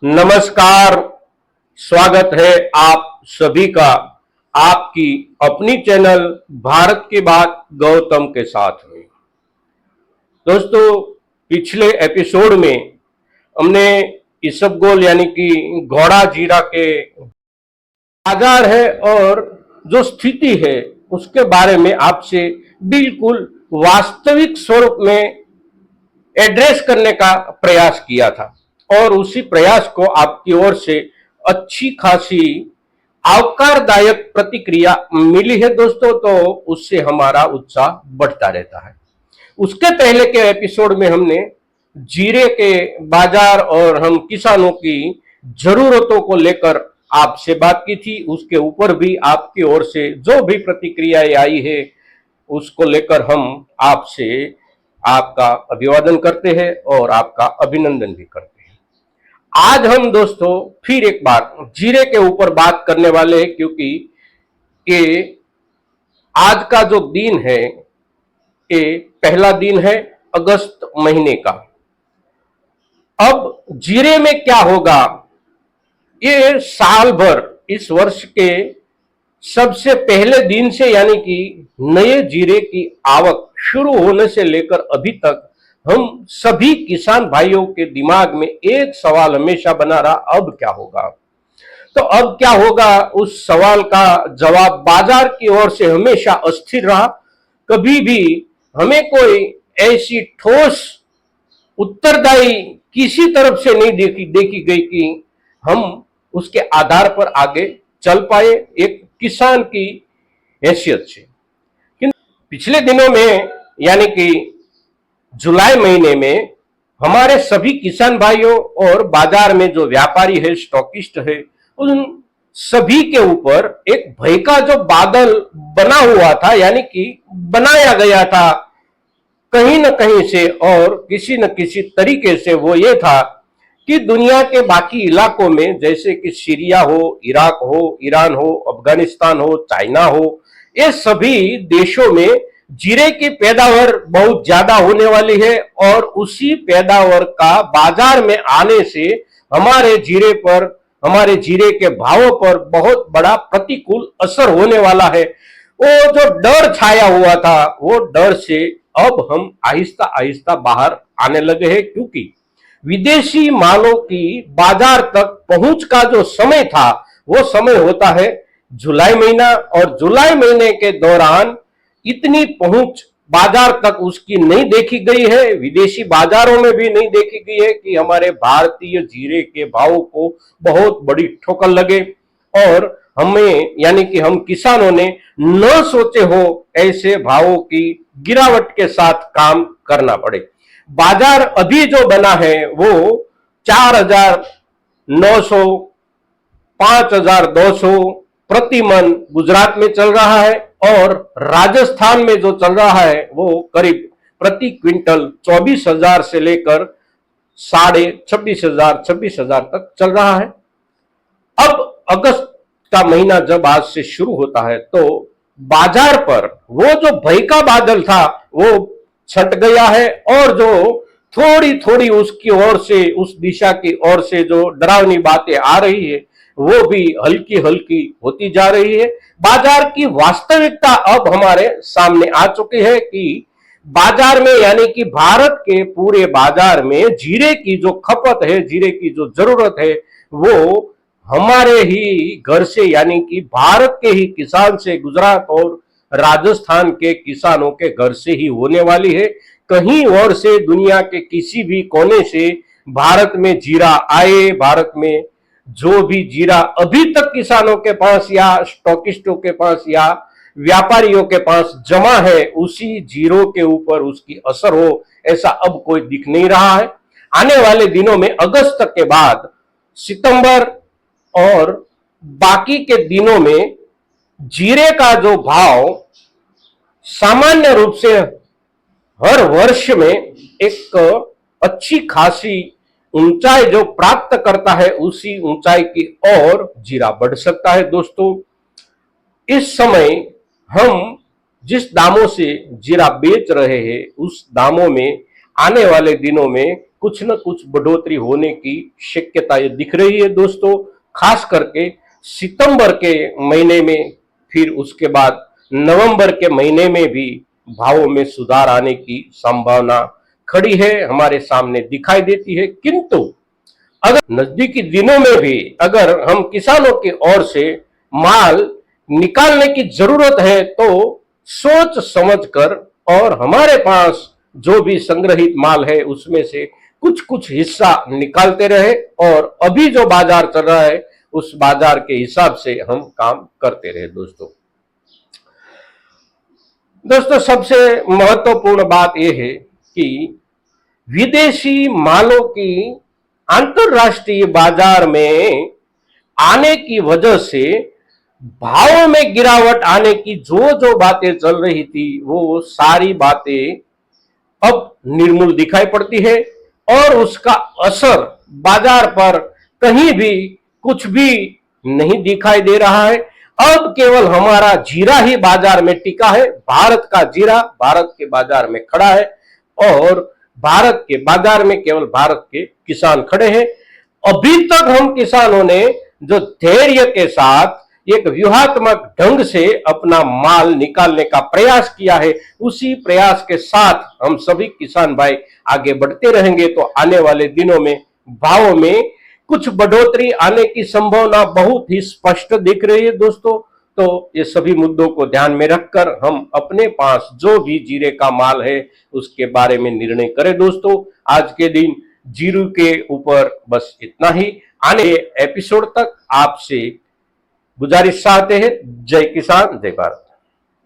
नमस्कार। स्वागत है आप सभी का आपकी अपनी चैनल भारत की बात गौतम के साथ में। दोस्तों, पिछले एपिसोड में हमने इसबगोल यानी कि घोड़ा जीरा के बाजार है और जो स्थिति है उसके बारे में आपसे बिल्कुल वास्तविक स्वरूप में एड्रेस करने का प्रयास किया था और उसी प्रयास को आपकी ओर से अच्छी खासी आवकारदायक प्रतिक्रिया मिली है दोस्तों, तो उससे हमारा उत्साह बढ़ता रहता है। उसके पहले के एपिसोड में हमने जीरे के बाजार और हम किसानों की जरूरतों को लेकर आपसे बात की थी। उसके ऊपर भी आपकी ओर से जो भी प्रतिक्रियाएं आई है उसको लेकर हम आपसे आपका अभिवादन करते हैं और आपका अभिनंदन भी करते हैं। आज हम दोस्तों फिर एक बार जीरे के ऊपर बात करने वाले हैं, क्योंकि ये आज का जो दिन है ये पहला दिन है अगस्त महीने का। अब जीरे में क्या होगा, ये साल भर इस वर्ष के सबसे पहले दिन से यानी कि नए जीरे की आवक शुरू होने से लेकर अभी तक हम सभी किसान भाइयों के दिमाग में एक सवाल हमेशा बना रहा, अब क्या होगा। तो अब क्या होगा, उस सवाल का जवाब बाजार की ओर से हमेशा अस्थिर रहा। कभी भी हमें कोई ऐसी ठोस उत्तरदायी किसी तरफ से नहीं देखी गई कि हम उसके आधार पर आगे चल पाए एक किसान की हैसियत से। किंतु पिछले दिनों में यानी कि जुलाई महीने में हमारे सभी किसान भाइयों और बाजार में जो व्यापारी है, स्टॉकिस्ट है, उन सभी के ऊपर एक भय का जो बादल बना हुआ था, यानी कि बनाया गया था कहीं न कहीं से और किसी न किसी तरीके से, वो ये था कि दुनिया के बाकी इलाकों में जैसे कि सीरिया हो, इराक हो, ईरान हो, अफगानिस्तान हो, चाइना हो, ये सभी देशों में जीरे की पैदावार बहुत ज्यादा होने वाली है और उसी पैदावार का बाजार में आने से हमारे जीरे पर, हमारे जीरे के भावों पर बहुत बड़ा प्रतिकूल असर होने वाला है। वो जो डर छाया हुआ था, वो डर से अब हम आहिस्ता आहिस्ता बाहर आने लगे हैं, क्योंकि विदेशी मालों की बाजार तक पहुंच का जो समय था वो समय होता है जुलाई महीना, और जुलाई महीने के दौरान इतनी पहुंच बाजार तक उसकी नहीं देखी गई है, विदेशी बाजारों में भी नहीं देखी गई है कि हमारे भारतीय जीरे के भावों को बहुत बड़ी ठोकर लगे और हमें यानी कि हम किसानों ने न सोचे हो ऐसे भावों की गिरावट के साथ काम करना पड़े। बाजार अभी जो बना है वो 4,900 5,200 प्रति मन गुजरात में चल रहा है और राजस्थान में जो चल रहा है वो करीब प्रति क्विंटल 24,000 से लेकर 26,500 तक चल रहा है। अब अगस्त का महीना जब आज से शुरू होता है तो बाजार पर वो जो भय का बादल था वो छट गया है और जो थोड़ी थोड़ी उसकी ओर से, उस दिशा की ओर से जो डरावनी बातें आ रही है वो भी हल्की हल्की होती जा रही है। बाजार की वास्तविकता अब हमारे सामने आ चुकी है कि बाजार में यानी कि भारत के पूरे बाजार में जीरे की जो खपत है, जीरे की जो जरूरत है, वो हमारे ही घर से यानी कि भारत के ही किसान से, गुजरात और राजस्थान के किसानों के घर से ही होने वाली है। कहीं और से, दुनिया के किसी भी कोने से भारत में जीरा आए, भारत में जो भी जीरा अभी तक किसानों के पास या स्टॉकिस्टों के पास या व्यापारियों के पास जमा है, उसी जीरो के ऊपर उसकी असर हो ऐसा अब कोई दिख नहीं रहा है। आने वाले दिनों में अगस्त के बाद सितंबर और बाकी के दिनों में जीरे का जो भाव सामान्य रूप से हर वर्ष में एक अच्छी खासी ऊंचाई जो प्राप्त करता है, उसी ऊंचाई की ओर जीरा बढ़ सकता है। दोस्तों, इस समय हम जिस दामों से जीरा बेच रहे हैं उस दामों में आने वाले दिनों में कुछ न कुछ बढ़ोतरी होने की शक्यताएं दिख रही है दोस्तों। खास करके सितंबर के महीने में, फिर उसके बाद नवंबर के महीने में भी भावों में सुधार आने की संभावना खड़ी है, हमारे सामने दिखाई देती है। किंतु अगर नजदीकी दिनों में भी अगर हम किसानों की ओर से माल निकालने की जरूरत है तो सोच समझकर और हमारे पास जो भी संग्रहित माल है उसमें से कुछ कुछ हिस्सा निकालते रहे और अभी जो बाजार चल रहा है उस बाजार के हिसाब से हम काम करते रहे दोस्तों। दोस्तों सबसे महत्वपूर्ण बात यह है कि विदेशी मालों की अंतरराष्ट्रीय बाजार में आने की वजह से भाव में गिरावट आने की जो जो बातें चल रही थी वो सारी बातें अब निर्मूल दिखाई पड़ती है और उसका असर बाजार पर कहीं भी कुछ भी नहीं दिखाई दे रहा है। अब केवल हमारा जीरा ही बाजार में टिका है, भारत का जीरा भारत के बाजार में खड़ा है और भारत के बाजार में केवल भारत के किसान खड़े हैं। अभी तक हम किसानों ने जो धैर्य के साथ एक व्यूहात्मक ढंग से अपना माल निकालने का प्रयास किया है, उसी प्रयास के साथ हम सभी किसान भाई आगे बढ़ते रहेंगे तो आने वाले दिनों में भाव में कुछ बढ़ोतरी आने की संभावना बहुत ही स्पष्ट दिख रही है दोस्तों। तो ये सभी मुद्दों को ध्यान में रखकर हम अपने पास जो भी जीरे का माल है उसके बारे में निर्णय करें दोस्तों। आज के दिन जीरो के ऊपर बस इतना ही। आने एपिसोड तक आपसे गुजारिश चाहते हैं। जय किसान जय भारत।